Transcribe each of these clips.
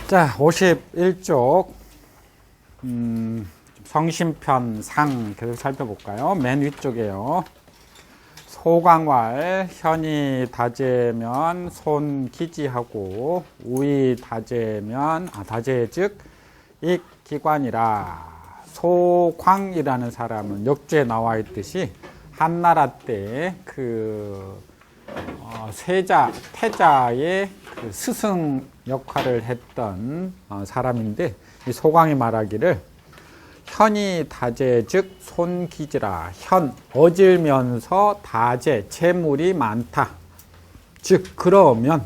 자, 51쪽 성심편 상 계속 살펴볼까요? 맨 위쪽에요. 소강왈 현이 다재면 손기지하고 우이 다재면 다재 즉 익기관이라. 소광이라는 사람은 역주에 나와 있듯이 한나라 때 태자의 그 스승 역할을 했던 사람인데, 이 소광이 말하기를 현이 다재 즉 손기지라. 현 어질면서 다재 재물이 많다. 즉 그러면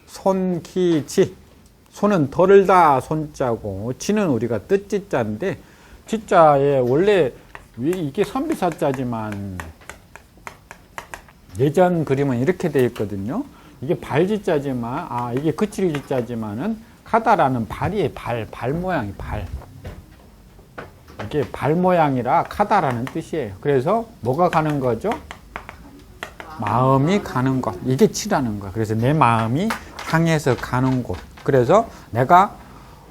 손기지, 손은 덜다 손자고 지는 우리가 뜻지자인데, 지자에 원래 이게 선비사자지만 예전 그림은 이렇게 되어 있거든요. 이게 발지자지만 이게 그칠지자지만은 카다라는 발이에요. 발 모양이 발. 이게 발 모양이라 카다라는 뜻이에요. 그래서 뭐가 가는 거죠? 마음이 가는 곳. 이게 치라는 거야. 그래서 내 마음이 향해서 가는 곳. 그래서 내가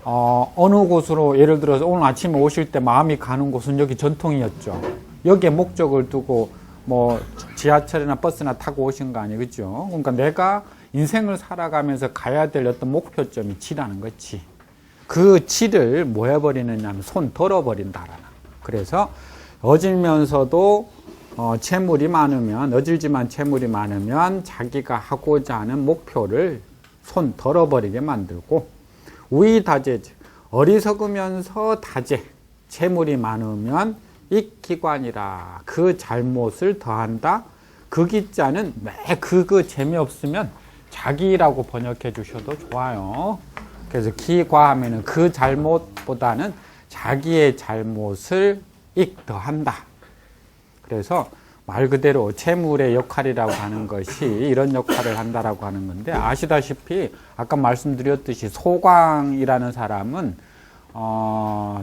어느 곳으로, 예를 들어서 오늘 아침에 오실 때 마음이 가는 곳은 여기 전통이었죠. 여기에 목적을 두고 뭐 지하철이나 버스나 타고 오신 거 아니에요, 그죠? 그러니까 내가 인생을 살아가면서 가야 될 어떤 목표점이 지라는 거지. 그 지를 뭐 해버리느냐 하면 손 덜어버린다라는. 그래서 어질면서도 채물이 많으면, 어질지만 채물이 많으면 자기가 하고자 하는 목표를 손 덜어버리게 만들고, 우이다재, 어리석으면서 다재, 채물이 많으면 익기관이라. 그 잘못을 더한다. 그 기자는 그 재미없으면 자기라고 번역해 주셔도 좋아요. 그래서 기과하면은 그 잘못보다는 자기의 잘못을 더한다. 그래서 말 그대로 채물의 역할이라고 하는 것이 이런 역할을 한다라고 하는 건데, 아시다시피 아까 말씀드렸듯이 소광이라는 사람은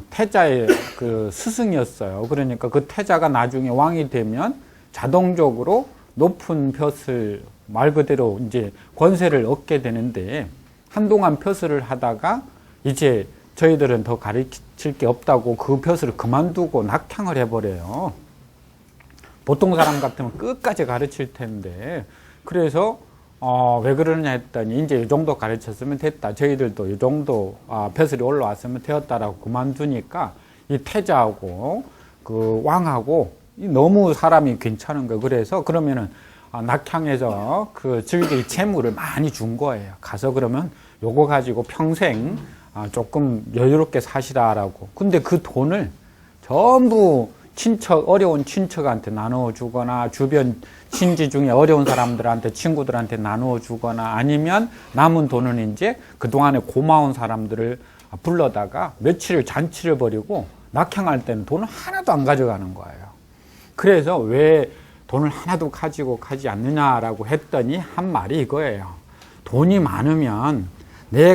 태자의 그 스승이었어요. 그러니까 그 태자가 나중에 왕이 되면 자동적으로 높은 벼슬, 말 그대로 이제 권세를 얻게 되는데, 한동안 벼슬을 하다가 이제 저희들은 더 가르칠 게 없다고 그 벼슬을 그만두고 낙향을 해버려요. 보통 사람 같으면 끝까지 가르칠 텐데, 그래서 왜 그러느냐 했더니 이제 이 정도 가르쳤으면 됐다. 저희들도 이 정도 벼슬이 올라왔으면 되었다라고 그만두니까 이 태자하고 그 왕하고 너무 사람이 괜찮은 거예요. 그래서 그러면은 낙향에서 그 즐길 재물을 많이 준 거예요. 가서 그러면 요거 가지고 평생 조금 여유롭게 사시라라고. 근데 그 돈을 전부 어려운 친척한테 나누어 주거나, 주변 친지 중에 어려운 사람들한테, 친구들한테 나누어 주거나, 아니면 남은 돈은 이제 그동안에 고마운 사람들을 불러다가 며칠 잔치를 벌이고 낙향할 때는 돈을 하나도 안 가져가는 거예요. 그래서 왜 돈을 하나도 가지고 가지 않느냐라고 했더니 한 말이 이거예요. 돈이 많으면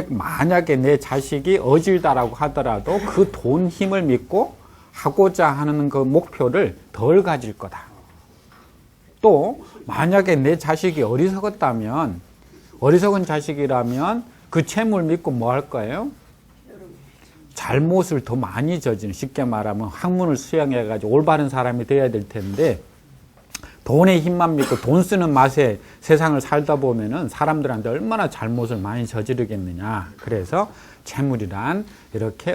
만약에 내 자식이 어질다라고 하더라도 그 돈 힘을 믿고 하고자 하는 그 목표를 덜 가질 거다. 또 만약에 내 자식이 어리석었다면, 어리석은 자식이라면 그 채물 믿고 뭐 할 거예요? 잘못을 더 많이 저지르는, 쉽게 말하면 학문을 수양해 가지고 올바른 사람이 돼야 될 텐데, 돈의 힘만 믿고 돈 쓰는 맛에 세상을 살다 보면은 사람들한테 얼마나 잘못을 많이 저지르겠느냐. 그래서 채물이란 이렇게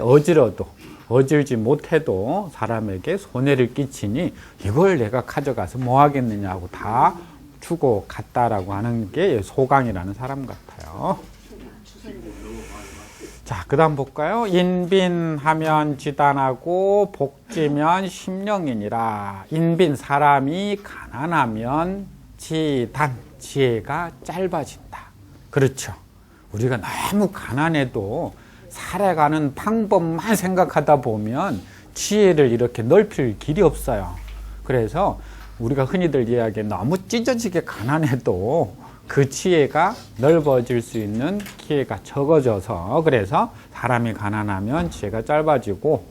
어질지 못해도 사람에게 손해를 끼치니 이걸 내가 가져가서 뭐 하겠느냐고 다 주고 갔다라고 하는 게 소강이라는 사람 같아요. 자, 그 다음 볼까요? 인빈하면 지단하고 복지면 심령이니라. 인빈, 사람이 가난하면 지단, 지혜가 짧아진다. 그렇죠. 우리가 너무 가난해도 살아가는 방법만 생각하다 보면 지혜를 이렇게 넓힐 길이 없어요. 그래서 우리가 흔히들 이야기해 너무 찢어지게 가난해도 그 지혜가 넓어질 수 있는 기회가 적어져서, 그래서 사람이 가난하면 지혜가 짧아지고,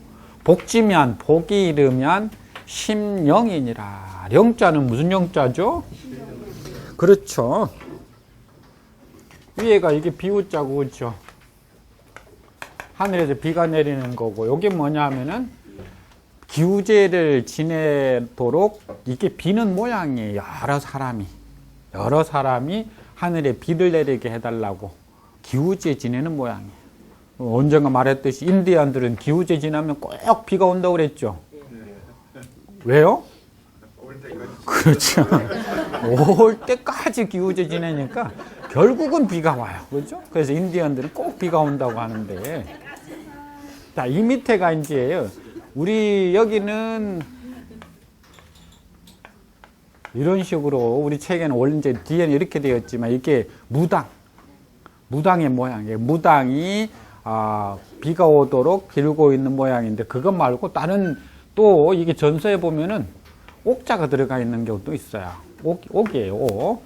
복지면, 복이 이르면 심령이니라. 영자는 무슨 영자죠? 그렇죠. 위에가 이게 비우자고, 그렇죠? 하늘에서 비가 내리는 거고, 이게 뭐냐면은 기우제를 지내도록 이게 비는 모양이에요. 여러 사람이 하늘에 비를 내리게 해달라고 기우제 지내는 모양이에요. 언젠가 말했듯이 인디언들은 기우제 지나면 꼭 비가 온다고 그랬죠. 왜요? 그렇죠. 올 때까지 기우제 지내니까 결국은 비가 와요. 그렇죠? 그래서 인디언들은 꼭 비가 온다고 하는데, 자, 이 밑에가 이제 우리 여기는 이런 식으로 우리 책에는 원래 이제 뒤에는 이렇게 되었지만 이게 무당의 모양이에요. 무당이 비가 오도록 빌고 있는 모양인데, 그것 말고 다른 또 이게 전서에 보면은 옥자가 들어가 있는 경우도 있어요. 옥이에요, 옥.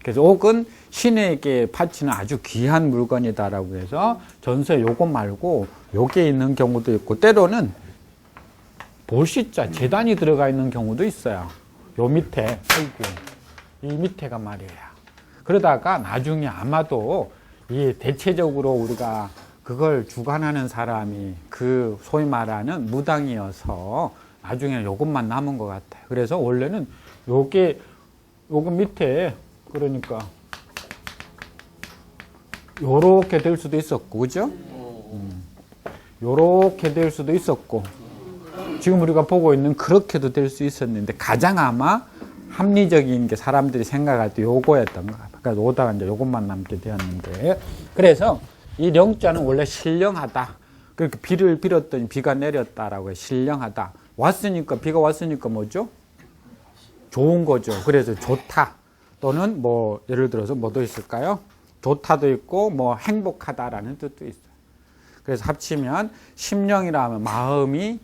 그래서 옥은 신에게 바치는 아주 귀한 물건이다라고 해서 전서에 요것 말고 요게 있는 경우도 있고, 때로는 볼시자, 재단이 들어가 있는 경우도 있어요. 요 밑에, 이 밑에가 말이에요. 그러다가 나중에 아마도 이 대체적으로 우리가 그걸 주관하는 사람이 그 소위 말하는 무당이어서 나중에는 요것만 남은 것 같아요. 그래서 원래는 요거 밑에, 그러니까 요렇게 될 수도 있었고, 그죠? 요렇게 될 수도 있었고, 지금 우리가 보고 있는 그렇게도 될 수 있었는데, 가장 아마 합리적인 게 사람들이 생각할 때 요거였던 것 같아요. 그래서 오다가 이제 요것만 남게 되었는데, 그래서 이 령자는 원래 신령하다. 그렇게 비를 빌었더니 비가 내렸다라고 해요. 신령하다. 비가 왔으니까 뭐죠? 좋은 거죠. 그래서 좋다. 또는 뭐 예를 들어서 뭐도 있을까요? 좋다도 있고 뭐 행복하다라는 뜻도 있어요. 그래서 합치면 심령이라 하면 마음이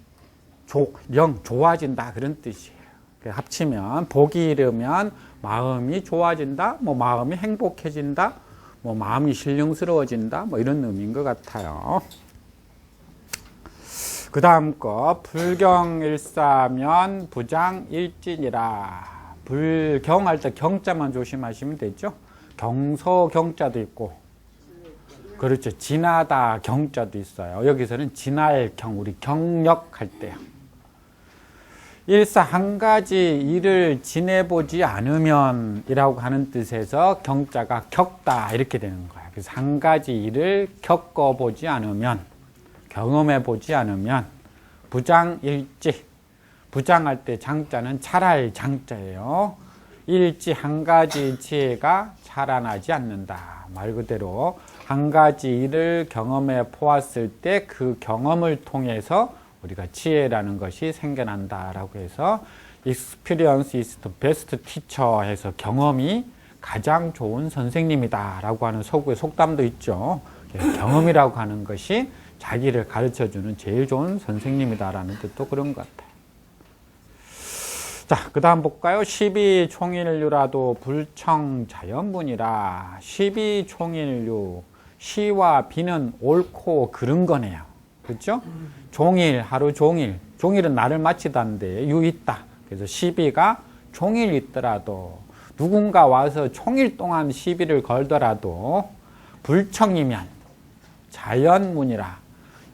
좋아진다, 그런 뜻이에요. 합치면 복이 이르면 마음이 좋아진다, 뭐 마음이 행복해진다, 뭐 마음이 신령스러워진다, 뭐 이런 의미인 것 같아요. 그 다음 거, 불경일사면 부장일진이라. 불경할 때 경자만 조심하시면 되죠. 경소경자도 있고, 그렇죠. 지나다 경자도 있어요. 여기서는 지날 경, 우리 경력할 때요. 일사 한 가지 일을 지내보지 않으면 이라고 하는 뜻에서 경자가 겪다 이렇게 되는 거예요. 그래서 한 가지 일을 겪어보지 않으면, 경험해보지 않으면 부장일지, 부장할 때 장자는 자랄 장자예요. 일지 한 가지 지혜가 자라나지 않는다. 말 그대로 한 가지 일을 경험해 보았을 때 그 경험을 통해서 우리가 지혜라는 것이 생겨난다라고 해서 experience is the best teacher 해서 경험이 가장 좋은 선생님이다 라고 하는 서구의 속담도 있죠. 경험이라고 하는 것이 자기를 가르쳐주는 제일 좋은 선생님이다라는 뜻도 그런 것 같아요. 자, 그 다음 볼까요? 시비총일류라도 불청자연분이라. 시비총일류, 시와 비는 옳고 그른 거네요. 그렇죠? 종일, 하루 종일. 종일은 나를 마치다는데 유 있다. 그래서 시비가 종일 있더라도, 누군가 와서 종일 동안 시비를 걸더라도 불청이면 자연문이라.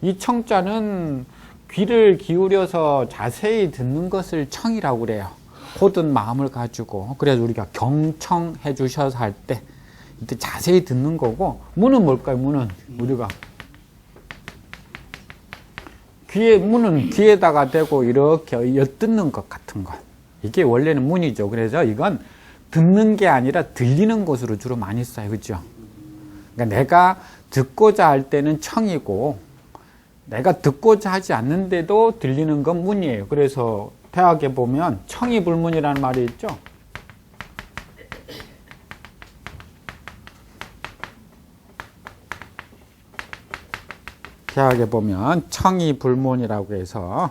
이 청자는 귀를 기울여서 자세히 듣는 것을 청이라고 그래요. 고든 마음을 가지고. 그래서 우리가 경청해 주셔서 할 때 이때 자세히 듣는 거고, 문은 뭘까요? 문은 우리가 문은 귀에다가 대고 이렇게 엿듣는 것 같은 것. 이게 원래는 문이죠. 그래서 이건 듣는 게 아니라 들리는 것으로 주로 많이 써요. 그죠? 그러니까 내가 듣고자 할 때는 청이고, 내가 듣고자 하지 않는데도 들리는 건 문이에요. 그래서 대학에 보면 청이불문이라는 말이 있죠. 대학에 보면 청이불문이라고 해서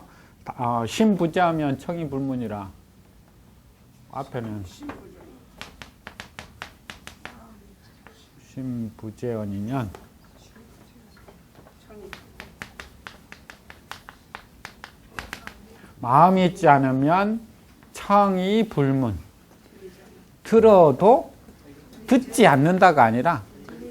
신부자면 청이불문이라. 앞에는 신부재언이면 마음이 있지 않으면 청이불문. 들어도 듣지 않는다가 아니라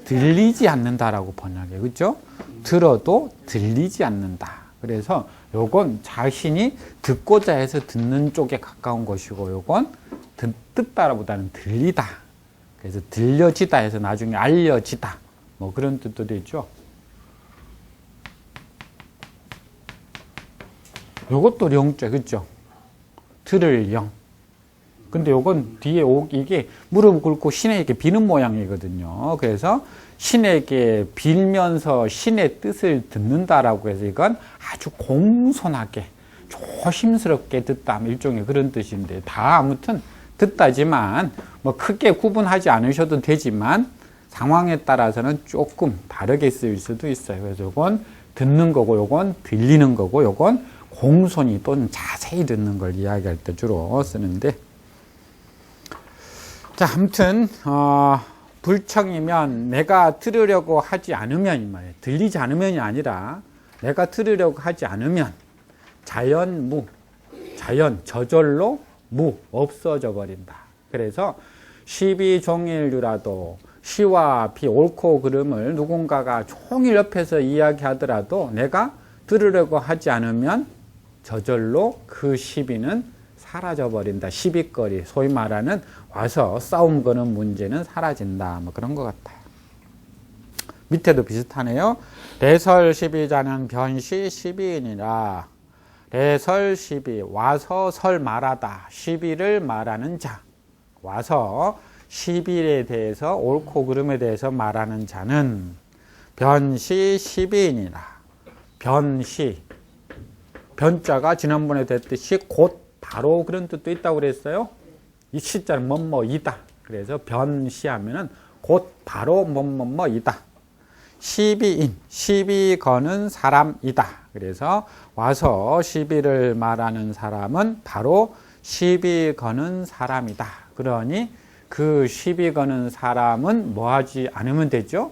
들리지 않는다라고 번역해. 그죠? 들어도 들리지 않는다. 그래서 요건 자신이 듣고자 해서 듣는 쪽에 가까운 것이고, 요건 듣다보다는 들리다. 그래서 들려지다 해서 나중에 알려지다. 뭐 그런 뜻도 되죠. 요것도 영자, 그죠? 들을 영. 근데 요건 뒤에 이게 무릎 꿇고 신에게 비는 모양이거든요. 그래서 신에게 빌면서 신의 뜻을 듣는다라고 해서 이건 아주 공손하게 조심스럽게 듣다, 일종의 그런 뜻인데, 다 아무튼 듣다지만 뭐 크게 구분하지 않으셔도 되지만 상황에 따라서는 조금 다르게 쓰일 수도 있어요. 그래서 요건 듣는 거고, 요건 들리는 거고, 요건 공손히 또는 자세히 듣는 걸 이야기할 때 주로 쓰는데, 자, 아무튼 불청이면 내가 들으려고 하지 않으면, 이 말이에요. 들리지 않으면이 아니라 내가 들으려고 하지 않으면 자연무, 자연 저절로 무, 없어져 버린다. 그래서 시비종일류라도 시와 비, 옳고 그름을 누군가가 종일 옆에서 이야기하더라도 내가 들으려고 하지 않으면 저절로 그 시비는 사라져 버린다. 시비거리, 소위 말하는 와서 싸움 거는 문제는 사라진다. 뭐 그런 것 같아요. 밑에도 비슷하네요. 레설 시비자는 변시 시비인이라. 레설 시비, 와서 설 말하다. 시비를 말하는 자. 와서 시비에 대해서, 옳고 그름에 대해서 말하는 자는 변시 시비인이라. 변시, 변자가 지난번에 됐듯이 곧 바로 그런 뜻도 있다고 그랬어요. 이 시자는 뭐뭐이다. 그래서 변시하면은 곧 바로 뭐뭐뭐이다. 시비인, 시비 거는 사람이다. 그래서 와서 시비를 말하는 사람은 바로 시비 거는 사람이다. 그러니 그 시비 거는 사람은 뭐 하지 않으면 되죠?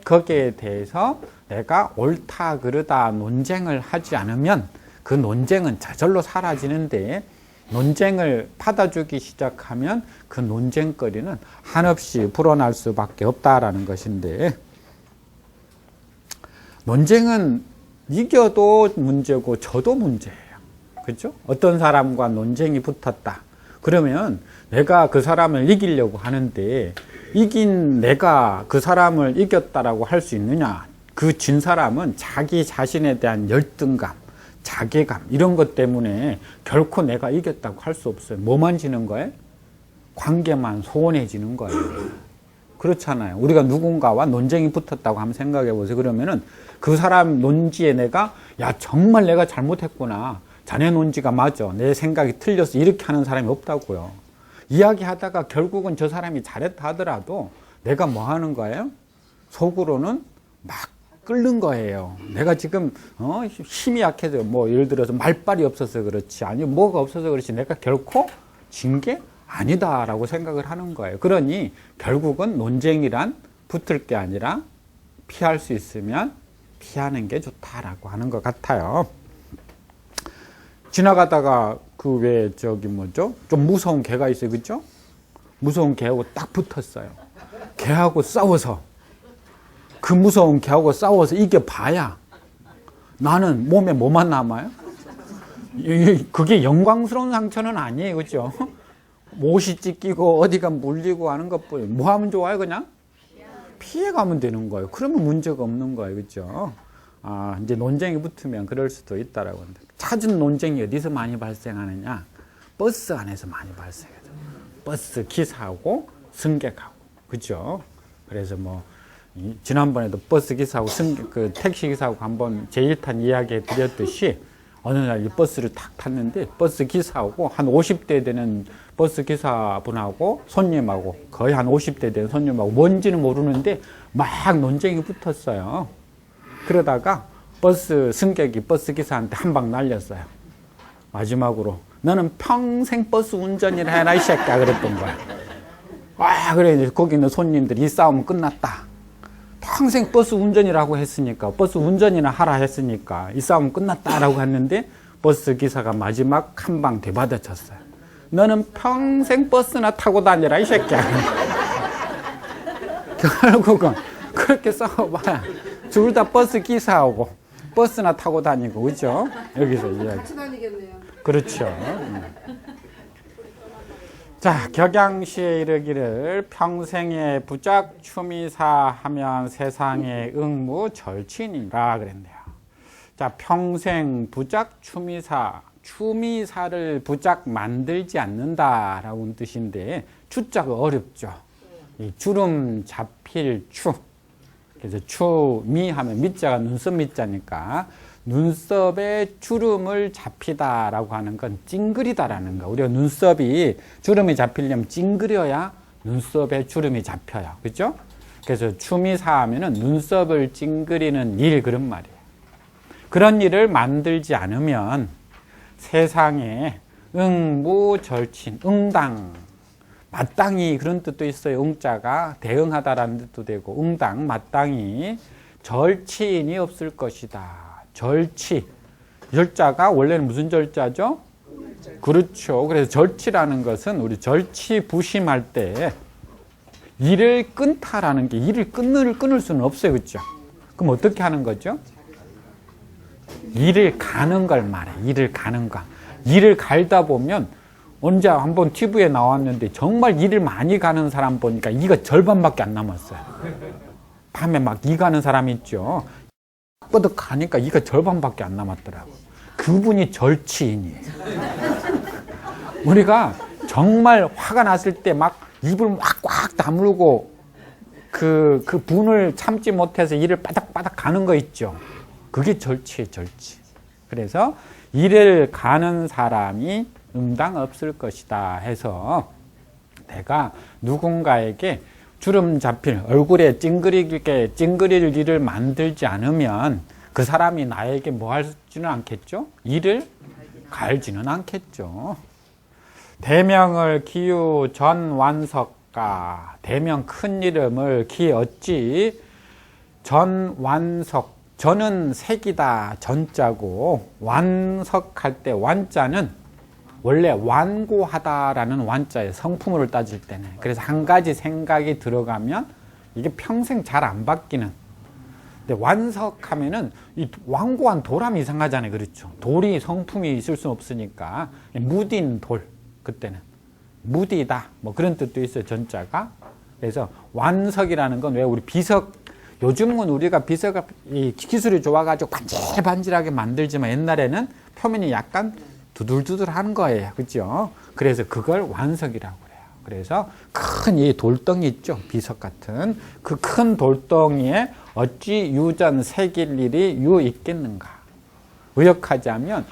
거기에 대해서 내가 옳다 그르다 논쟁을 하지 않으면 그 논쟁은 저절로 사라지는데, 논쟁을 받아주기 시작하면 그 논쟁거리는 한없이 불어날 수밖에 없다라는 것인데, 논쟁은 이겨도 문제고 져도 문제예요. 그렇죠? 어떤 사람과 논쟁이 붙었다. 그러면 내가 그 사람을 이기려고 하는데 이긴 내가 그 사람을 이겼다라고 할 수 있느냐? 그 진 사람은 자기 자신에 대한 열등감, 자괴감 이런 것 때문에 결코 내가 이겼다고 할 수 없어요. 뭐만 지는 거예요? 관계만 소원해지는 거예요. 그렇잖아요. 우리가 누군가와 논쟁이 붙었다고 한번 생각해 보세요. 그러면은 그 사람 논지에 내가 야 정말 내가 잘못했구나. 자네 논지가 맞아. 내 생각이 틀렸어. 이렇게 하는 사람이 없다고요. 이야기하다가 결국은 저 사람이 잘했다 하더라도 내가 뭐 하는 거예요? 속으로는 막 끓는 거예요. 내가 지금 힘이 약해서 뭐 예를 들어서 말빨이 없어서 그렇지, 아니면 뭐가 없어서 그렇지, 내가 결코 진 게 아니다라고 생각을 하는 거예요. 그러니 결국은 논쟁이란 붙을 게 아니라 피할 수 있으면 피하는 게 좋다라고 하는 것 같아요. 지나가다가 그 외에 저기 뭐죠? 좀 무서운 개가 있어요. 그죠? 무서운 개하고 딱 붙었어요. 개하고 싸워서, 그 무서운 개하고 싸워서 이겨봐야 나는 몸에 뭐만 남아요? 그게 영광스러운 상처는 아니에요. 그죠? 못이 찢기고 어디가 물리고 하는 것뿐이에요. 뭐 하면 좋아요? 그냥? 피해가면 되는 거예요. 그러면 문제가 없는 거예요. 그죠? 이제 논쟁이 붙으면 그럴 수도 있다라고 합니다. 잦은 논쟁이 어디서 많이 발생하느냐? 버스 안에서 많이 발생해요. 버스 기사하고 승객하고. 그죠? 그래서 뭐, 지난번에도 버스 기사하고 그 택시 기사하고 한번 제1탄 이야기 해드렸듯이 어느 날 이 버스를 탁 탔는데 버스 기사하고 한 50대 되는 버스 기사분하고 손님하고 거의 한 50대 되는 손님하고 뭔지는 모르는데 막 논쟁이 붙었어요. 그러다가 버스 승객이 버스 기사한테 한 방 날렸어요. 마지막으로 너는 평생 버스 운전이라 해라 이 새끼야 그랬던 거야. 그래 거기 있는 손님들이 이 싸움 끝났다. 평생 버스 운전이라고 했으니까, 버스 운전이나 하라 했으니까 이 싸움 끝났다라고 했는데 버스 기사가 마지막 한 방 되받아쳤어요. 너는 평생 버스나 타고 다니라 이 새끼야. 결국은 그렇게 써봐. 둘 다 버스 기사하고 버스나 타고 다니고, 그죠? 여기서 이야기. 같이 다니겠네요. 그렇죠. 자, 격양시에 이르기를 평생에 부작 추미사 하면 세상의 응무 절친이라 그랬네요. 자, 평생 부작 추미사, 추미사를 부작 만들지 않는다라고 뜻인데 추자가 어렵죠. 이 주름 잡힐 추. 그래서 추미 하면 미자가 눈썹 미자니까 눈썹에 주름을 잡히다라고 하는 건 찡그리다라는 거. 우리가 눈썹이 주름이 잡히려면 찡그려야 눈썹에 주름이 잡혀요. 그죠? 그래서 추미사 하면은 눈썹을 찡그리는 일, 그런 말이에요. 그런 일을 만들지 않으면 세상에 응무절친, 응당, 마땅히, 그런 뜻도 있어요. 응자가 대응하다라는 뜻도 되고, 응당, 마땅히 절친이 없을 것이다. 절치. 절자가 원래는 무슨 절자죠? 그렇죠. 그래서 절치라는 것은 우리 절치부심할 때 일을 끊다라는 게, 일을 끊을 수는 없어요. 그렇죠? 그럼 어떻게 하는 거죠? 일을 가는 걸 말해. 일을 가는 거. 일을 갈다 보면 언제 한번 TV에 나왔는데 정말 일을 많이 가는 사람 보니까 이가 절반밖에 안 남았어요. 밤에 막 이 가는 사람 있죠. 뻗어 가니까 이가 절반밖에 안 남았더라고. 그분이 절치인이에요. 우리가 정말 화가 났을 때 막 입을 꽉꽉 다물고 그 분을 참지 못해서 일을 바닥바닥 가는 거 있죠. 그게 절치예요, 절치. 그래서 일을 가는 사람이 응당 없을 것이다 해서 내가 누군가에게 주름 잡힐, 얼굴에 찡그릴 일을 만들지 않으면 그 사람이 나에게 뭐 하지는 않겠죠? 일을 갈지는 않겠죠. 대명을 기유 전완석가, 대명 큰 이름을 기 어찌 전완석, 전은 색이다, 전자고, 완석할 때 완자는 원래 완고하다라는 완자의 성품으로 따질 때는, 그래서 한 가지 생각이 들어가면 이게 평생 잘 안 바뀌는. 근데 완석하면은 이 완고한 돌하면 이상하잖아요. 그렇죠? 돌이 성품이 있을 수 없으니까 무딘 돌, 그때는 무디다 뭐 그런 뜻도 있어요. 전자가. 그래서 완석이라는 건 왜 우리 비석, 요즘은 우리가 비석 이 기술이 좋아가지고 반질반질하게 만들지만 옛날에는 표면이 약간 두들두들한 거예요. 그죠? 그래서 그걸 완석이라고 그래요. 그래서 큰 이 돌덩이 있죠? 비석 같은 그 큰 돌덩이에 어찌 유전 새길 일이 유 있겠는가? 의역하자면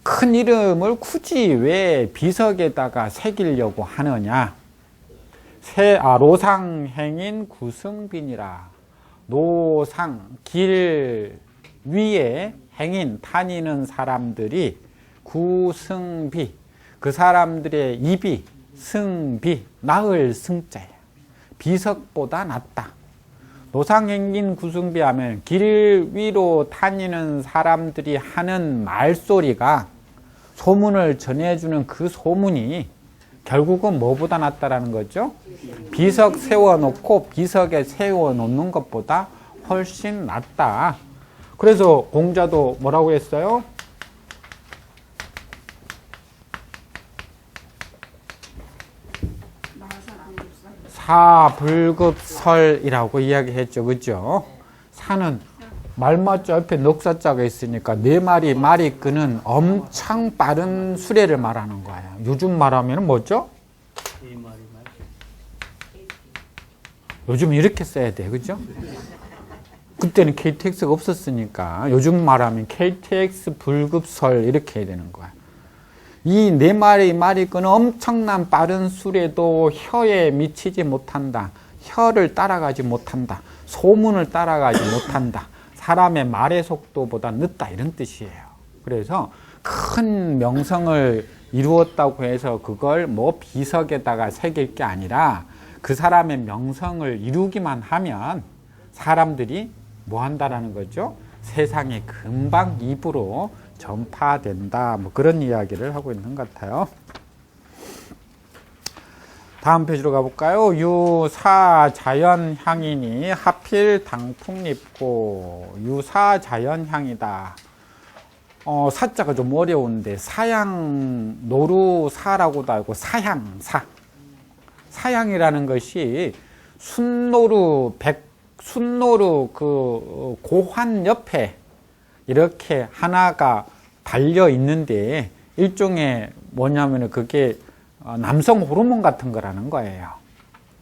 큰 이름을 굳이 왜 비석에다가 새기려고 하느냐? 로상행인 구승빈이라. 노상, 길 위에 행인, 다니는 사람들이 구승비, 그 사람들의 입이 승비, 나을 승자예요. 비석보다 낫다. 노상행인 구승비 하면 길 위로 다니는 사람들이 하는 말소리가, 소문을 전해주는 그 소문이 결국은 뭐보다 낫다라는 거죠? 비석 세워놓고 비석에 세워놓는 것보다 훨씬 낫다. 그래서 공자도 뭐라고 했어요? 사불급설이라고 이야기했죠. 그죠? 사는 말맞죠. 옆에 넉사자가 있으니까 네 마리 말이 끄는 엄청 빠른 수레를 말하는 거예요. 요즘 말하면 뭐죠? 요즘 이렇게 써야 돼. 그죠? 그때는 KTX가 없었으니까 요즘 말하면 KTX 불급설 이렇게 해야 되는 거야. 이 네 마리 말이 끄는 엄청난 빠른 수레도 혀에 미치지 못한다. 혀를 따라가지 못한다. 소문을 따라가지 못한다. 사람의 말의 속도보다 늦다, 이런 뜻이에요. 그래서 큰 명성을 이루었다고 해서 그걸 뭐 비석에다가 새길 게 아니라 그 사람의 명성을 이루기만 하면 사람들이 뭐 한다라는 거죠? 세상에 금방 입으로 전파된다. 뭐 그런 이야기를 하고 있는 것 같아요. 다음 페이지로 가볼까요? 유사자연향이니 하필 당풍잎고 유사자연향이다. 사자가 좀 어려운데 사양 노루사라고도 하고 사향사. 사향이라는 것이 순노루 그 고환 옆에 이렇게 하나가 달려 있는데 일종의 뭐냐면 그게 남성 호르몬 같은 거라는 거예요.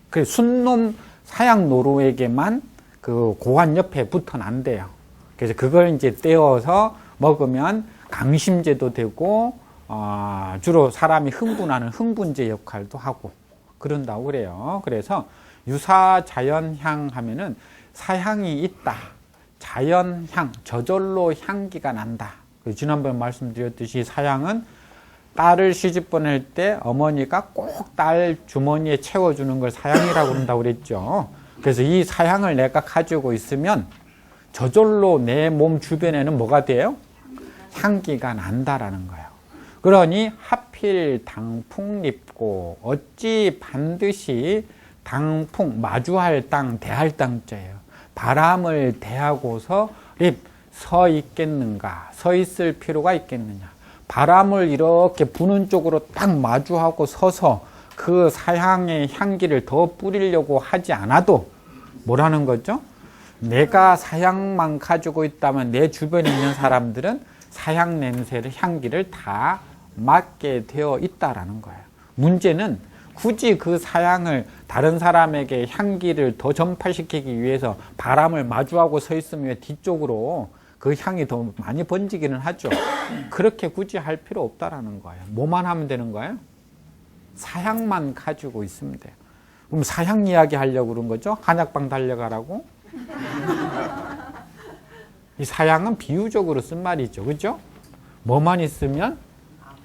그 순놈 사양 노루에게만 그 고환 옆에 붙어 난대요. 그래서 그걸 이제 떼어서 먹으면 강심제도 되고 주로 사람이 흥분하는 흥분제 역할도 하고 그런다고 그래요. 그래서 유사자연향 하면은 사향이 있다. 자연향, 저절로 향기가 난다. 지난번에 말씀드렸듯이 사향은 딸을 시집 보낼 때 어머니가 꼭 딸 주머니에 채워주는 걸 사향이라고 그런다고 그랬죠. 그래서 이 사향을 내가 가지고 있으면 저절로 내 몸 주변에는 뭐가 돼요? 향기가 난다라는 거예요. 그러니 하필 당풍잎고 어찌 반드시 당풍, 마주할 땅, 대할 땅자예요. 바람을 대하고서 서 있겠는가? 서 있을 필요가 있겠느냐? 바람을 이렇게 부는 쪽으로 딱 마주하고 서서 그 사향의 향기를 더 뿌리려고 하지 않아도 뭐라는 거죠? 내가 사향만 가지고 있다면 내 주변에 있는 사람들은 사향 냄새를, 향기를 다 맡게 되어 있다라는 거예요. 문제는 굳이 그 사향을 다른 사람에게 향기를 더 전파시키기 위해서 바람을 마주하고 서 있으면 왜 뒤쪽으로 그 향이 더 많이 번지기는 하죠. 그렇게 굳이 할 필요 없다라는 거예요. 뭐만 하면 되는 거예요? 사향만 가지고 있으면 돼요. 그럼 사향 이야기 하려고 그런 거죠? 한약방 달려가라고? 이 사향은 비유적으로 쓴 말이죠. 그죠? 뭐만 있으면?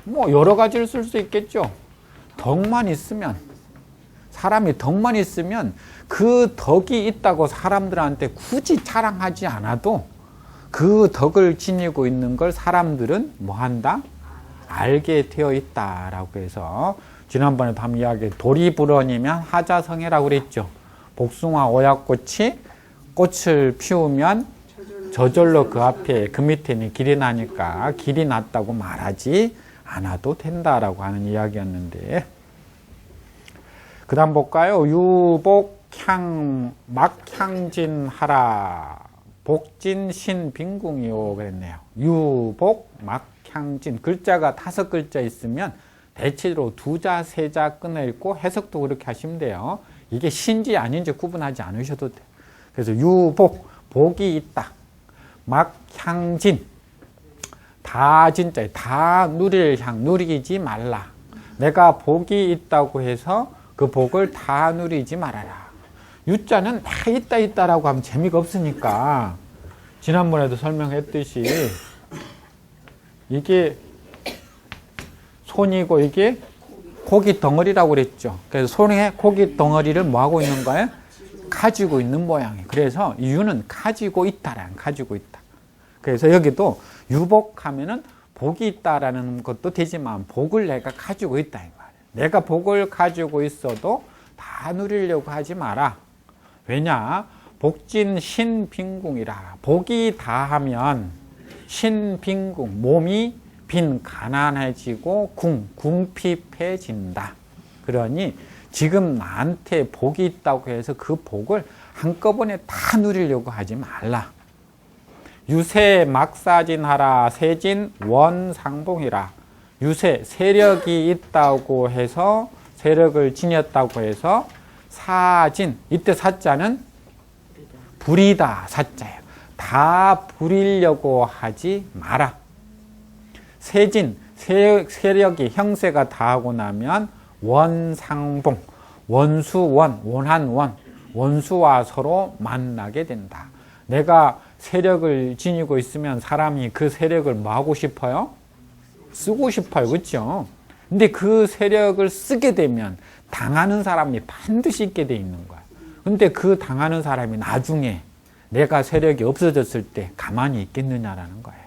뭐 여러 가지를 쓸 수 있겠죠. 덕만 있으면, 사람이 덕만 있으면 그 덕이 있다고 사람들한테 굳이 자랑하지 않아도 그 덕을 지니고 있는 걸 사람들은 뭐 한다? 알게 되어 있다라고 해서 지난번에도 한번 이야기 도리불원이면 하자성애라고 그랬죠. 복숭아 오약꽃이 꽃을 피우면 저절로 그 앞에 그 밑에는 길이 나니까 길이 났다고 말하지 않아도 된다라고 하는 이야기였는데, 그 다음 볼까요? 유복향 막향진하라 복진신 빈궁이요 그랬네요. 유복 막향진, 글자가 5글자 있으면 대체로 2자 3자 끊어 읽고 해석도 그렇게 하시면 돼요. 이게 신지 아닌지 구분하지 않으셔도 돼요. 그래서 유복, 복이 있다. 막향진, 다 진짜 다 누릴 향, 누리지 말라. 내가 복이 있다고 해서 그 복을 다 누리지 말아라. 유자는 다 있다라고 하면 재미가 없으니까 지난번에도 설명했듯이 이게 손이고 이게 고기 덩어리라고 그랬죠. 그래서 손에 고기 덩어리를 뭐 하고 있는 거예요? 가지고 있는 모양이에요. 그래서 유는 가지고 있다라는, 가지고 있다. 그래서 여기도 유복하면은 복이 있다라는 것도 되지만 복을 내가 가지고 있다 이 말이에요. 내가 복을 가지고 있어도 다 누리려고 하지 마라. 왜냐? 복진 신빈궁이라. 복이 다하면 신빈궁, 몸이 빈 가난해지고 궁핍해진다. 그러니 지금 나한테 복이 있다고 해서 그 복을 한꺼번에 다 누리려고 하지 말라. 유세 막사진하라 세진 원상봉이라. 유세, 세력이 있다고 해서, 세력을 지녔다고 해서 사진, 이때 사자는 부리다 사자예요. 다 부리려고 하지 마라. 세진, 세력이 형세가 다하고 나면 원상봉, 원수원, 원한원, 원수와 서로 만나게 된다. 내가 세력을 지니고 있으면 사람이 그 세력을 뭐 하고 싶어요? 쓰고 싶어요. 그렇죠? 근데 그 세력을 쓰게 되면 당하는 사람이 반드시 있게 돼 있는 거야. 근데 그 당하는 사람이 나중에 내가 세력이 없어졌을 때 가만히 있겠느냐라는 거예요.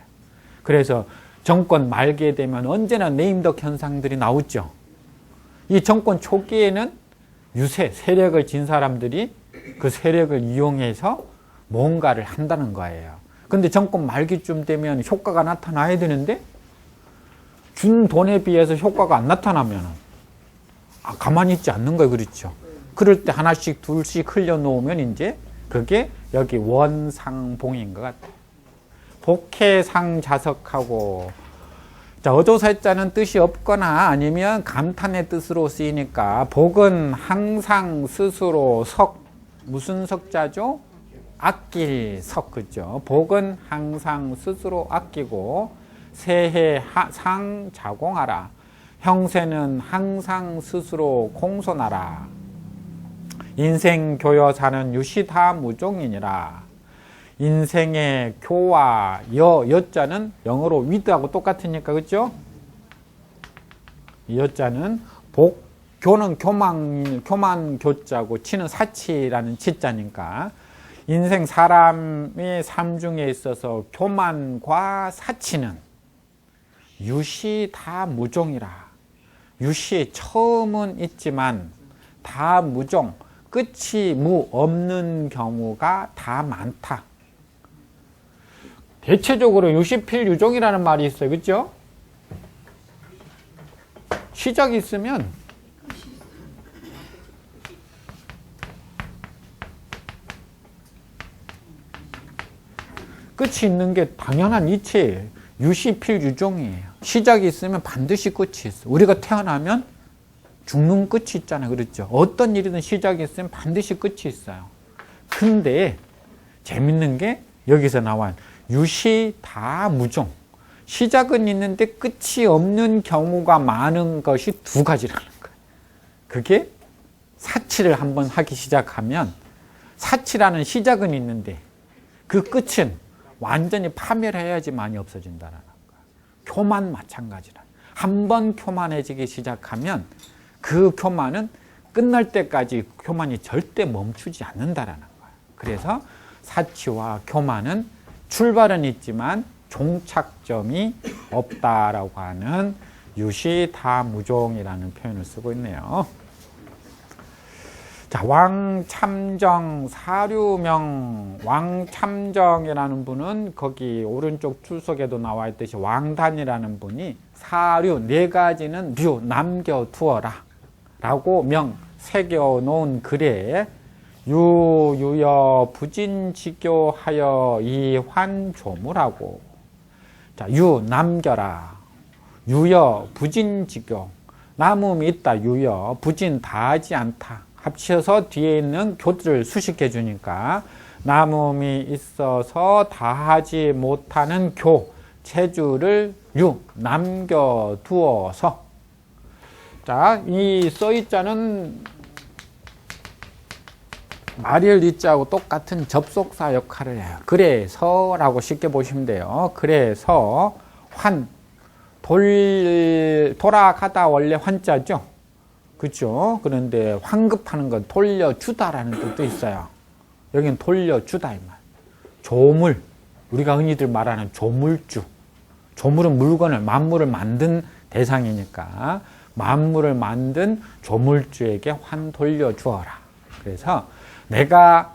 그래서 정권 말게 되면 언제나 내임덕 현상들이 나오죠. 이 정권 초기에는 세력을 진 사람들이 그 세력을 이용해서 뭔가를 한다는 거예요. 근데 정권 말기쯤 되면 효과가 나타나야 되는데 준 돈에 비해서 효과가 안 나타나면 가만히 있지 않는 거예요. 그렇죠? 그럴 때 하나씩 둘씩 흘려놓으면 이제 그게 여기 원상봉인 것 같아요. 복해상자석하고, 자, 어조사자는 뜻이 없거나 아니면 감탄의 뜻으로 쓰이니까 복은 항상 스스로 무슨 석자죠? 아낄 석, 그죠? 복은 항상 스스로 아끼고 세해 상 자공하라. 형세는 항상 스스로 공손하라. 인생 교여사는 유시다 무종이니라. 인생의 교와 여자는 영어로 with하고 똑같으니까, 그죠? 여자는 교는 교만 교자고 치는 사치라는 치자니까 인생 사람의 삶 중에 있어서 교만과 사치는 유시 다 무종이라. 유시 처음은 있지만 다 무종, 끝이 없는 경우가 다 많다. 대체적으로 유시필유종이라는 말이 있어요. 그렇죠? 시작이 있으면 끝이 있는 게 당연한 이치예요. 유시필유종이에요. 시작이 있으면 반드시 끝이 있어. 우리가 태어나면 죽는 끝이 있잖아요. 그렇죠? 어떤 일이든 시작이 있으면 반드시 끝이 있어요. 근데 재밌는 게 여기서 나와요. 유시 다 무종. 시작은 있는데 끝이 없는 경우가 많은 것이 두 가지라는 거예요. 그게 사치를 한번 하기 시작하면 사치라는 시작은 있는데 그 끝은 완전히 파멸해야지 많이 없어진다는 거예요. 교만 마찬가지라. 한번 교만해지기 시작하면 그 교만은 끝날 때까지 교만이 절대 멈추지 않는다라는 거예요. 그래서 사치와 교만은 출발은 있지만 종착점이 없다라고 하는 유시다무종이라는 표현을 쓰고 있네요. 자, 왕참정 사류명. 왕참정이라는 분은 거기 오른쪽 출석에도 나와 있듯이 왕단이라는 분이 사류 네 가지는 류 남겨두어라 라고 새겨 놓은 글에 유여 부진지교하여 이환조무라고. 자, 남겨라. 유여 부진지교. 남음이 있다. 유여 부진 다하지 않다. 합쳐서 뒤에 있는 교들을 수식해 주니까 남음이 있어서 다하지 못하는 체주를 남겨두어서. 자, 이 써있자는 말일 이자하고 똑같은 접속사 역할을 해요. 그래서라고 쉽게 보시면 돼요. 그래서 돌아가다 원래 환자죠. 그렇죠? 그런데 환급하는 건 돌려주다라는 뜻도 있어요. 여기는 돌려주다 이 말. 조물, 우리가 흔히들 말하는 조물주. 조물은 만물을 만든 대상이니까 만물을 만든 조물주에게 돌려주어라. 그래서 내가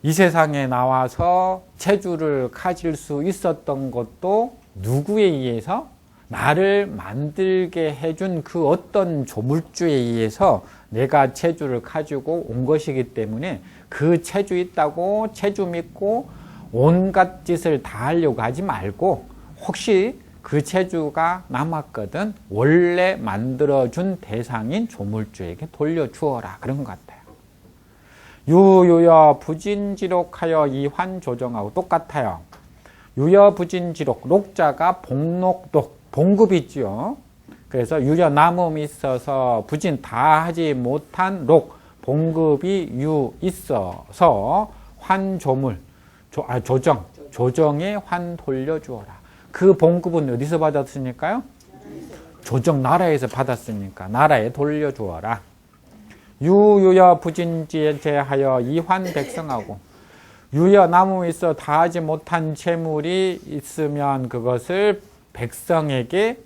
이 세상에 나와서 체주를 가질 수 있었던 것도 누구에 의해서? 나를 만들게 해준 그 어떤 조물주에 의해서 내가 체주를 가지고 온 것이기 때문에 그 체주 있다고 체주 믿고 온갖 짓을 다 하려고 하지 말고 혹시 그 체주가 남았거든 원래 만들어준 대상인 조물주에게 돌려주어라. 그런 것 같아요. 유여 부진지록하여 이환조정하고 똑같아요. 유여 부진지록, 녹자가 복록독, 봉급이 있죠. 그래서 유여 남음이 있어서 부진 다 하지 못한 봉급이 있어서 환조물, 조정에 돌려주어라. 그 봉급은 어디서 받았으니까요? 조정 나라에서 받았으니까 나라에 돌려주어라. 유여 부진제하여 이환백성하고. 유여 남음이 있어 다 하지 못한 재물이 있으면 그것을 백성에게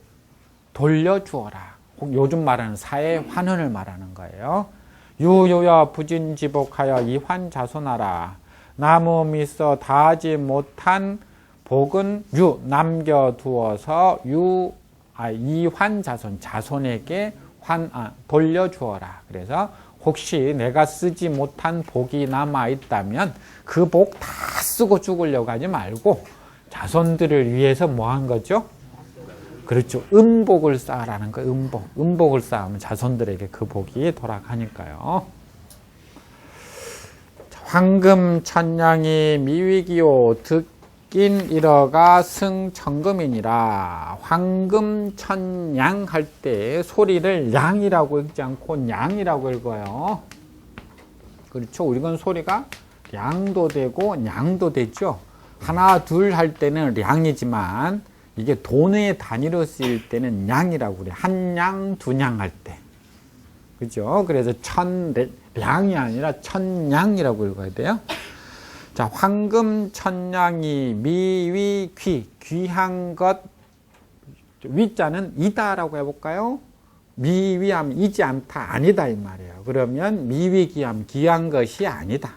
돌려주어라. 요즘 말하는 사회 환원을 말하는 거예요. 유유여 부진지복하여 이환자손하라. 남음 있어 다하지 못한 복은 남겨두어서 이환자손, 자손에게 돌려주어라. 그래서 혹시 내가 쓰지 못한 복이 남아있다면 그 복 다 쓰고 죽으려고 하지 말고 자손들을 위해서 뭐 한 거죠? 그렇죠. 음복을 쌓으라는 거예요. 음복을 쌓으면 자손들에게 그 복이 돌아가니까요. 황금 천냥이 미위기요 득인 일어가 승천금이니라. 황금 천냥 할 때 소리를 양이라고 읽지 않고 냥이라고 읽어요. 그렇죠. 우리건 소리가 양도 되고 냥도 되죠. 하나 둘 할 때는 량이지만 이게 돈의 단위로 쓰일 때는 냥이라고 그래. 한 냥, 두 냥 할 때. 그죠? 그래서 천량이 아니라 천냥이라고 읽어야 돼요. 자, 황금 천냥이 미위 귀한 것, 위자는 이다라고 해볼까요? 미위함, 이지 않다, 아니다 이 말이에요. 그러면 미위귀함, 귀한 것이 아니다.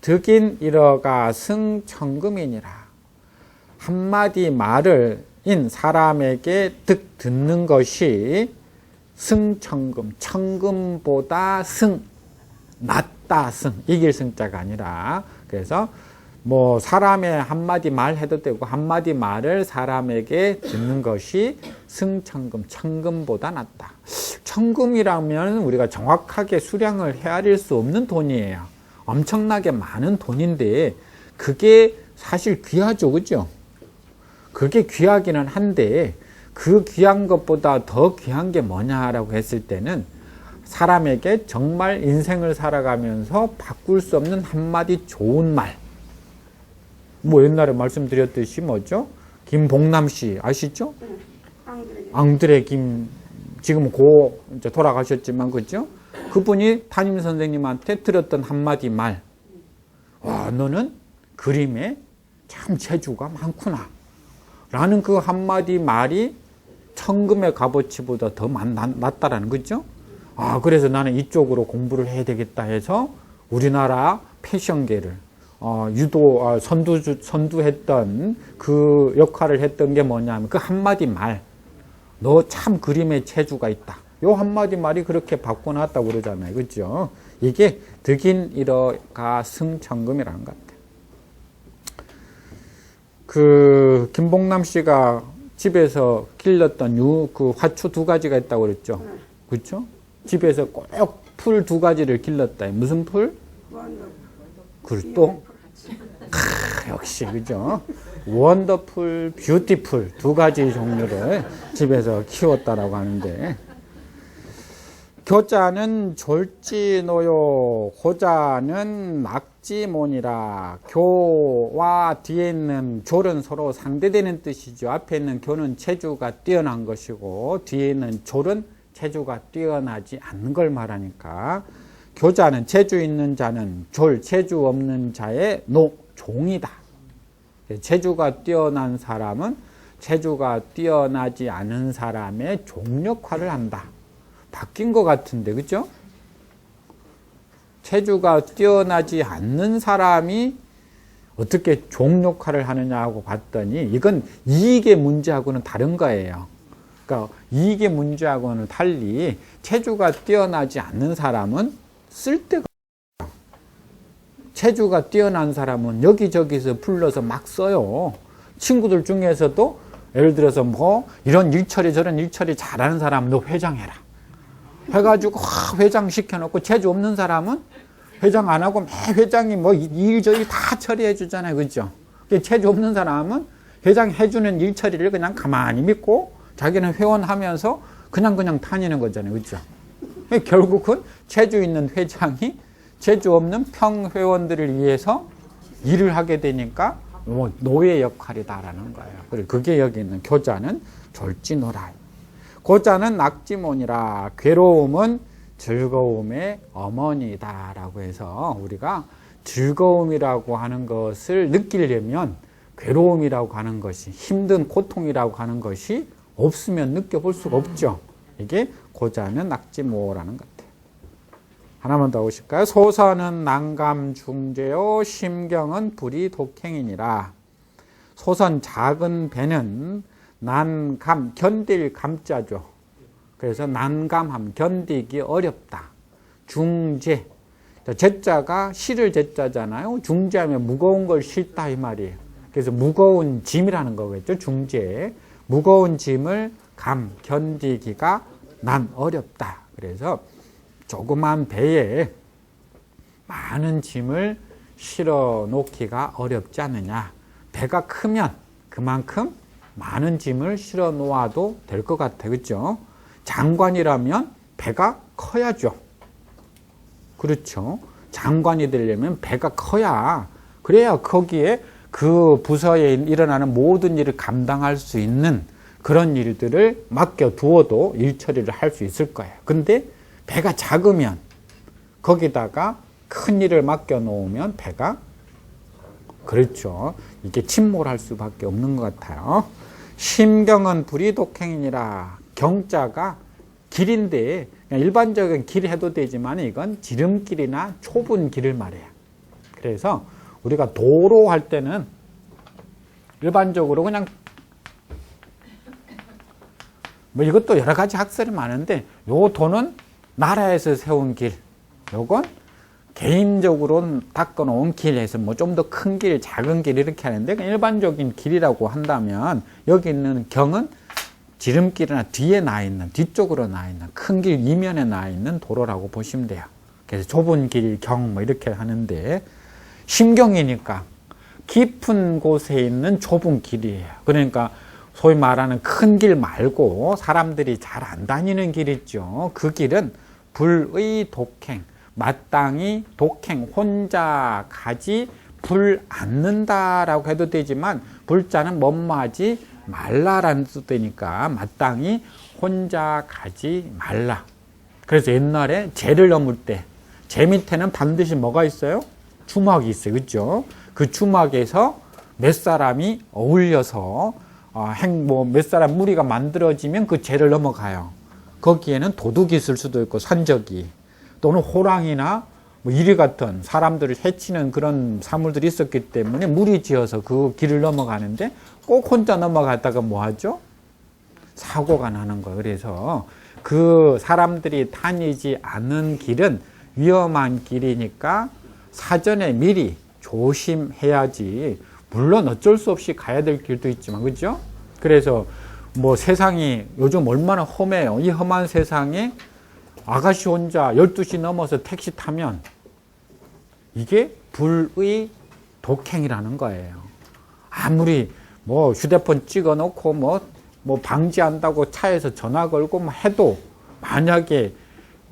득인 일어가 승천금이니라. 한마디 말을 사람에게 듣는 것이 승천금, 천금보다 낫다 이길 승자가 아니라, 그래서 뭐 사람의 한마디 말 해도 되고 한마디 말을 사람에게 듣는 것이 승천금, 천금보다 낫다. 천금이라면 우리가 정확하게 수량을 헤아릴 수 없는 돈이에요. 엄청나게 많은 돈인데 그게 사실 귀하죠, 그죠? 그게 귀하기는 한데 그 귀한 것보다 더 귀한 게 뭐냐라고 했을 때는 사람에게 정말 인생을 살아가면서 바꿀 수 없는 한마디 좋은 말. 뭐 옛날에 말씀드렸듯이 뭐죠? 김봉남 씨 아시죠? 앙드레 김, 지금 이제 돌아가셨지만, 그죠? 그분이 담임 선생님한테 들었던 한마디 말. 와, 너는 그림에 참 재주가 많구나. 라는 그 한마디 말이 천금의 값어치보다 더 낫다라는 거죠. 아, 그래서 나는 이쪽으로 공부를 해야 되겠다 해서 우리나라 패션계를 선두했던 그 역할을 했던 게 뭐냐면 그 한마디 말. 너 참 그림에 재주가 있다. 요 한마디 말이 그렇게 바꿔놨다고 그러잖아요. 그죠? 이게 득인 일어가 승천금이라는 것 같아요. 그 김봉남 씨가 집에서 길렀던 그 화초 두 가지가 있다고 그랬죠. 그렇죠? 집에서 꼭 풀 두 가지를 길렀다. 무슨 풀? 그리고 또 역시 그죠? 원더풀, 뷰티풀 두 가지 종류를 집에서 키웠다라고 하는데, 교자는 졸지노요, 고자는 낙지몬이라. 교와 뒤에 있는 졸은 서로 상대되는 뜻이죠. 앞에 있는 교는 체주가 뛰어난 것이고 뒤에 있는 졸은 체주가 뛰어나지 않는 걸 말하니까, 교자는 체주 있는 자는 졸, 체주 없는 자의 종이다. 체주가 뛰어난 사람은 체주가 뛰어나지 않은 사람의 종 역할을 한다. 바뀐 것 같은데, 그죠? 체주가 뛰어나지 않는 사람이 어떻게 종 역할을 하느냐 하고 봤더니 이건 이익의 문제하고는 다른 거예요. 그러니까 이익의 문제하고는 달리 체주가 뛰어나지 않는 사람은 쓸 데가 없어요. 체주가 뛰어난 사람은 여기저기서 불러서 막 써요. 친구들 중에서도 예를 들어서 뭐 이런 일처리 저런 일처리 잘하는 사람 너 회장해라 해가지고 회장 시켜놓고 체주 없는 사람은 회장 안 하고 매 회장이 뭐 일저일 다 처리해 주잖아요. 그죠? 체주 없는 사람은 회장 해주는 일 처리를 그냥 가만히 믿고 자기는 회원하면서 그냥 다니는 거잖아요. 그죠? 결국은 체주 있는 회장이 체주 없는 평회원들을 위해서 일을 하게 되니까 뭐 노예 역할이다라는 거예요. 그리고 그게 여기 있는 교자는 졸지노라. 고자는 낙지몬이라. 괴로움은 즐거움의 어머니다라고 해서 우리가 즐거움이라고 하는 것을 느끼려면 괴로움이라고 하는 것이, 힘든 고통이라고 하는 것이 없으면 느껴볼 수가 없죠. 이게 고자는 낙지모라는 것 같아요. 하나만 더 보실까요? 소선은 난감 중재요 심경은 불이 독행이니라. 소선 작은 배는 난감 견딜 감자죠. 그래서 난감함 견디기 어렵다. 중재 제자가 실을 제자잖아요. 중재하면 무거운 걸 실다 이 말이에요. 그래서 무거운 짐이라는 거겠죠. 중재 무거운 짐을 견디기가 난 어렵다. 그래서 조그만 배에 많은 짐을 실어 놓기가 어렵지 않느냐. 배가 크면 그만큼 많은 짐을 실어 놓아도 될 것 같아요. 그렇죠? 장관이라면 배가 커야죠. 그렇죠? 장관이 되려면 배가 커야 그래야 거기에 그 부서에 일어나는 모든 일을 감당할 수 있는 그런 일들을 맡겨두어도 일 처리를 할 수 있을 거예요. 근데 배가 작으면 거기다가 큰 일을 맡겨놓으면 배가 그렇죠. 이게 침몰할 수밖에 없는 것 같아요. 심경은 불이 독행이니라. 경자가 길인데 그냥 일반적인 길 해도 되지만 이건 지름길이나 좁은 길을 말해요. 그래서 우리가 도로 할 때는 일반적으로 그냥 뭐 이것도 여러 가지 학설이 많은데 요 도는 나라에서 세운 길, 요건 개인적으로 닦아놓은 길에서 뭐 좀 더 큰 길, 작은 길 이렇게 하는데 일반적인 길이라고 한다면 여기 있는 경은 지름길이나 뒤에 나 있는 뒤쪽으로 나 있는 큰 길 이면에 나 있는 도로라고 보시면 돼요. 그래서 좁은 길, 경 뭐 이렇게 하는데 심경이니까 깊은 곳에 있는 좁은 길이에요. 그러니까 소위 말하는 큰 길 말고 사람들이 잘 안 다니는 길 있죠. 그 길은 불의 독행, 마땅히 독행, 혼자 가지 불 않는다라고 해도 되지만 불자는 뭐뭐하지 말라라는 뜻이니까 마땅히 혼자 가지 말라. 그래서 옛날에 재를 넘을 때 재 밑에는 반드시 뭐가 있어요? 주막이 있어요. 그렇죠? 그 주막에서 몇 사람이 어울려서 몇 사람 무리가 만들어지면 그 재를 넘어가요. 거기에는 도둑이 있을 수도 있고 산적이 또는 호랑이나 뭐 이리 같은 사람들을 해치는 그런 사물들이 있었기 때문에 무리 지어서 그 길을 넘어가는데 꼭 혼자 넘어갔다가 뭐 하죠? 사고가 나는 거예요. 그래서 그 사람들이 다니지 않는 길은 위험한 길이니까 사전에 미리 조심해야지. 물론 어쩔 수 없이 가야 될 길도 있지만, 그죠? 그래서 뭐 세상이 요즘 얼마나 험해요. 이 험한 세상에 아가씨 혼자 12시 넘어서 택시 타면 이게 불의 독행이라는 거예요. 아무리 뭐 휴대폰 찍어 놓고 뭐 방지한다고 차에서 전화 걸고 뭐 해도 만약에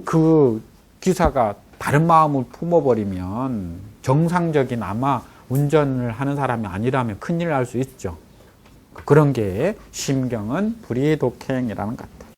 그 기사가 다른 마음을 품어버리면 정상적인 아마 운전을 하는 사람이 아니라면 큰일 날 수 있죠. 그런 게 심경은 불의 독행이라는 것 같아요.